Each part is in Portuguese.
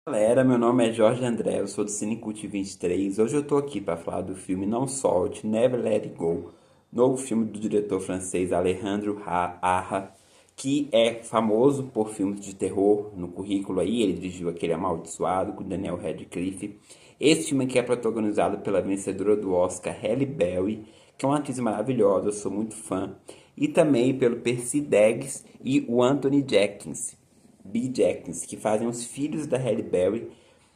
Galera, meu nome é Jorge André, eu sou do Cinecult 23. Hoje eu tô aqui para falar do filme Não Solte, Never Let It Go, novo filme do diretor francês Alejandro Aja, que é famoso por filmes de terror no currículo aí. Ele dirigiu aquele Amaldiçoado com Daniel Radcliffe. Esse filme aqui é protagonizado pela vencedora do Oscar, Halle Berry, que é uma atriz maravilhosa, eu sou muito fã, e também pelo Percy Deggs e o Anthony Jenkins, que fazem os filhos da Halle Berry.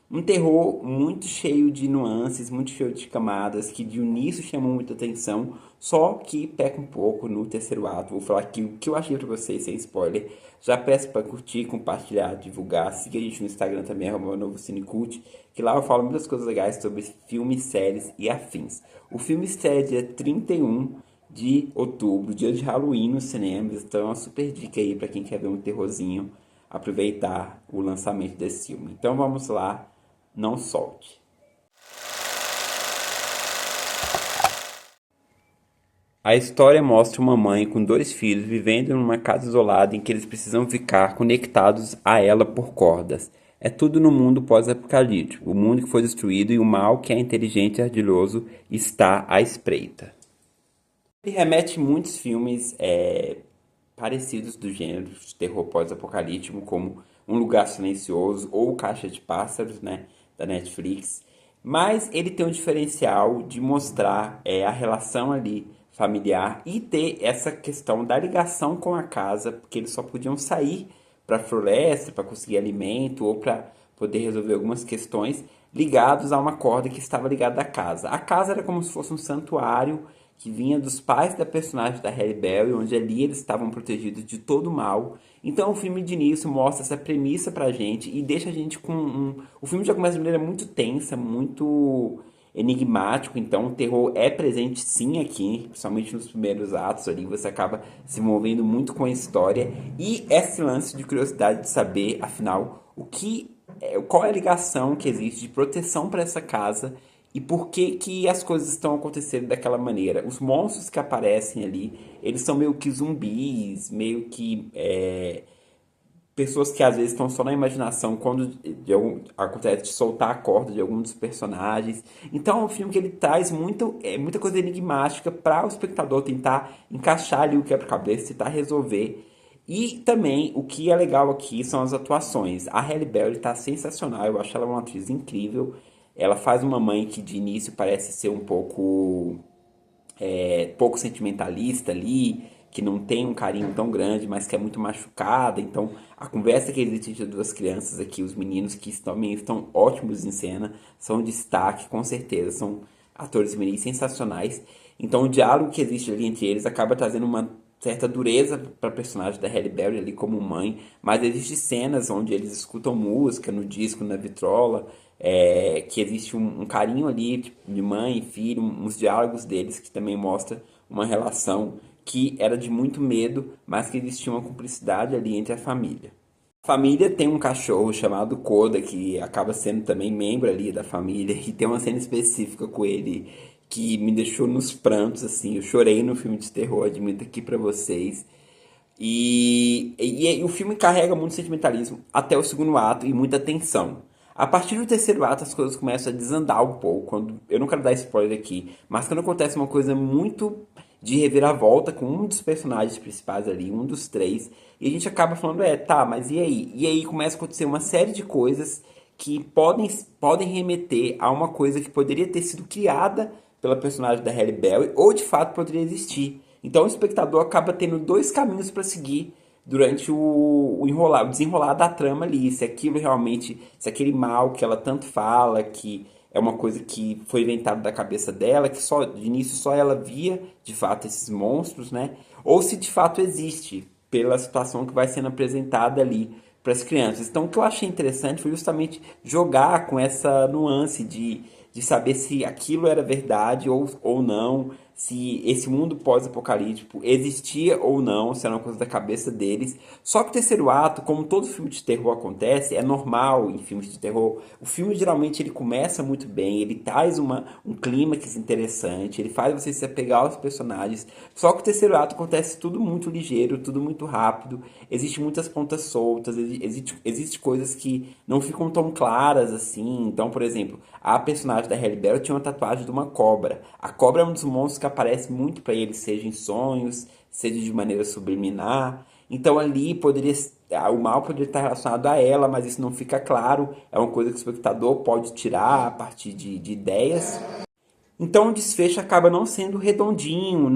Um terror muito cheio de nuances, muito cheio de camadas, que de início chamou muita atenção, só que peca um pouco no terceiro ato. Vou falar aqui o que eu achei pra vocês, sem spoiler. Já peço pra curtir, compartilhar, divulgar. Siga a gente no Instagram também, novo Cinecult, que lá eu falo muitas coisas legais sobre filmes, séries e afins. O filme estreia dia 31 de outubro, dia de Halloween nos cinemas, então é uma super dica aí pra quem quer ver um terrorzinho, aproveitar o lançamento desse filme. Então vamos lá, Não Solte. A história mostra uma mãe com dois filhos vivendo numa casa isolada em que eles precisam ficar conectados a ela por cordas. É tudo no mundo pós-apocalíptico, o mundo que foi destruído e o mal que é inteligente e ardiloso está à espreita. Ele remete muitos filmes parecidos do gênero de terror pós-apocalíptico, como Um Lugar Silencioso ou Caixa de Pássaros, né, da Netflix. Mas ele tem um diferencial de mostrar a relação ali familiar e ter essa questão da ligação com a casa, porque eles só podiam sair para a floresta para conseguir alimento ou para poder resolver algumas questões ligados a uma corda que estava ligada à casa. A casa era como se fosse um santuário que vinha dos pais da personagem da Halle Berry, onde ali eles estavam protegidos de todo o mal. Então o filme de início mostra essa premissa pra gente e deixa a gente com O filme já começa de maneira muito tensa, muito enigmático, então o terror é presente sim aqui, principalmente nos primeiros atos ali, você acaba se envolvendo muito com a história e esse lance de curiosidade de saber, afinal, qual é a ligação que existe de proteção para essa casa e por que que as coisas estão acontecendo daquela maneira. Os monstros que aparecem ali, eles são meio que zumbis, meio que pessoas que às vezes estão só na imaginação quando acontece de soltar a corda de algum dos personagens. Então é um filme que ele traz muita coisa enigmática para o espectador tentar encaixar ali o quebra-cabeça, tentar resolver. E também o que é legal aqui são as atuações. A Halle Berry está sensacional, eu acho ela uma atriz incrível. Ela faz uma mãe que de início parece ser um pouco sentimentalista ali, que não tem um carinho tão grande, mas que é muito machucada. Então, a conversa que existe entre as duas crianças aqui, os meninos que também estão ótimos em cena, são um destaque, com certeza, são atores meninos sensacionais. Então, o diálogo que existe ali entre eles acaba trazendo uma certa dureza para a personagem da Halle Berry ali como mãe, mas existem cenas onde eles escutam música no disco, na vitrola, que existe um carinho ali tipo, de mãe e filho, uns diálogos deles que também mostra uma relação que era de muito medo, mas que existia uma cumplicidade ali entre a família. A família tem um cachorro chamado Koda, que acaba sendo também membro ali da família, e tem uma cena específica com ele que me deixou nos prantos, assim, eu chorei no filme de terror, admito aqui pra vocês. E o filme carrega muito sentimentalismo até o segundo ato e muita tensão. A partir do terceiro ato as coisas começam a desandar um pouco. Eu não quero dar spoiler aqui, mas quando acontece uma coisa muito de reviravolta com um dos personagens principais ali, um dos três, e a gente acaba falando, tá, mas e aí? E aí começa a acontecer uma série de coisas que podem remeter a uma coisa que poderia ter sido criada pela personagem da Halle Berry ou de fato poderia existir. Então o espectador acaba tendo dois caminhos para seguir durante o desenrolar da trama ali, se aquilo realmente, se aquele mal que ela tanto fala, que é uma coisa que foi inventada da cabeça dela, que só de início só ela via de fato esses monstros, né? Ou se de fato existe, pela situação que vai sendo apresentada ali para as crianças. Então, o que eu achei interessante foi justamente jogar com essa nuance de saber se aquilo era verdade ou não, se esse mundo pós-apocalíptico existia ou não, se era uma coisa da cabeça deles. Só que o terceiro ato, como todo filme de terror acontece, é normal em filmes de terror. O filme geralmente ele começa muito bem, ele traz um clímax interessante, ele faz você se apegar aos personagens. Só que o terceiro ato acontece tudo muito ligeiro, tudo muito rápido. Existem muitas pontas soltas, existe coisas que não ficam tão claras assim. Então, por exemplo, a personagem da Halle Berry tinha uma tatuagem de uma cobra. A cobra é um dos monstros que aparece muito para ele, seja em sonhos, seja de maneira subliminar. Então ali poderia o mal poderia estar relacionado a ela, mas isso não fica claro. É uma coisa que o espectador pode tirar a partir de ideias. Então o desfecho acaba não sendo redondinho,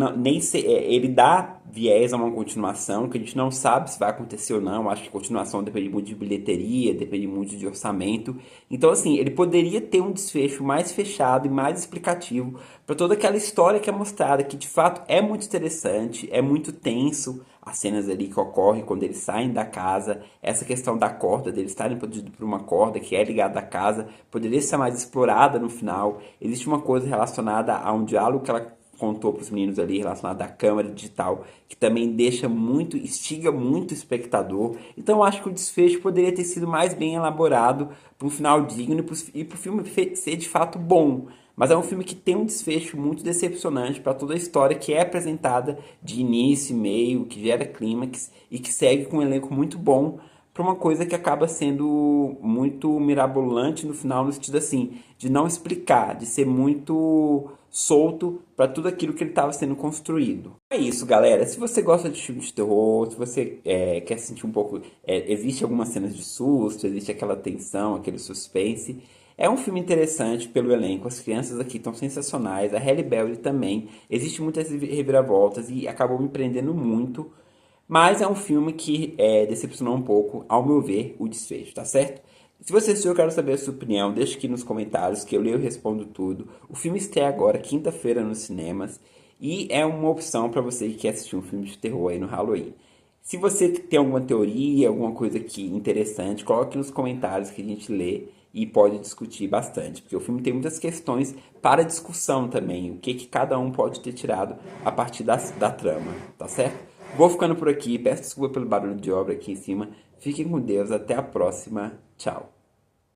ele dá viés a uma continuação que a gente não sabe se vai acontecer ou não. Acho que a continuação depende muito de bilheteria, depende muito de orçamento. Então, assim, ele poderia ter um desfecho mais fechado e mais explicativo para toda aquela história que é mostrada, que de fato é muito interessante, é muito tenso. As cenas ali que ocorrem quando eles saem da casa, essa questão da corda, deles estarem protegidos por uma corda que é ligada à casa, poderia ser mais explorada no final. Existe uma coisa relacionada a um diálogo que ela contou para os meninos ali, relacionado à câmera digital, que também deixa muito, instiga muito o espectador. Então eu acho que o desfecho poderia ter sido mais bem elaborado para um final digno e para o filme ser de fato bom. Mas é um filme que tem um desfecho muito decepcionante para toda a história que é apresentada de início, meio, que gera clímax e que segue com um elenco muito bom para uma coisa que acaba sendo muito mirabolante no final, no sentido assim, de não explicar, de ser muito solto para tudo aquilo que ele estava sendo construído. É isso, galera. Se você gosta de filme de terror, se você quer sentir um pouco. Existe algumas cenas de susto, existe aquela tensão, aquele suspense. É um filme interessante pelo elenco, as crianças aqui estão sensacionais, a Halle Berry também. Existem muitas reviravoltas e acabou me prendendo muito. Mas é um filme que decepcionou um pouco, ao meu ver, o desfecho, tá certo? Se você assistiu, eu quero saber a sua opinião. Deixa aqui nos comentários que eu leio e respondo tudo. O filme estreia agora, quinta-feira, nos cinemas. E é uma opção para você que quer assistir um filme de terror aí no Halloween. Se você tem alguma teoria, alguma coisa aqui interessante, coloque nos comentários que a gente lê e pode discutir bastante. Porque o filme tem muitas questões para discussão também. O que cada um pode ter tirado a partir da trama, tá certo? Vou ficando por aqui. Peço desculpa pelo barulho de obra aqui em cima. Fiquem com Deus. Até a próxima. Tchau.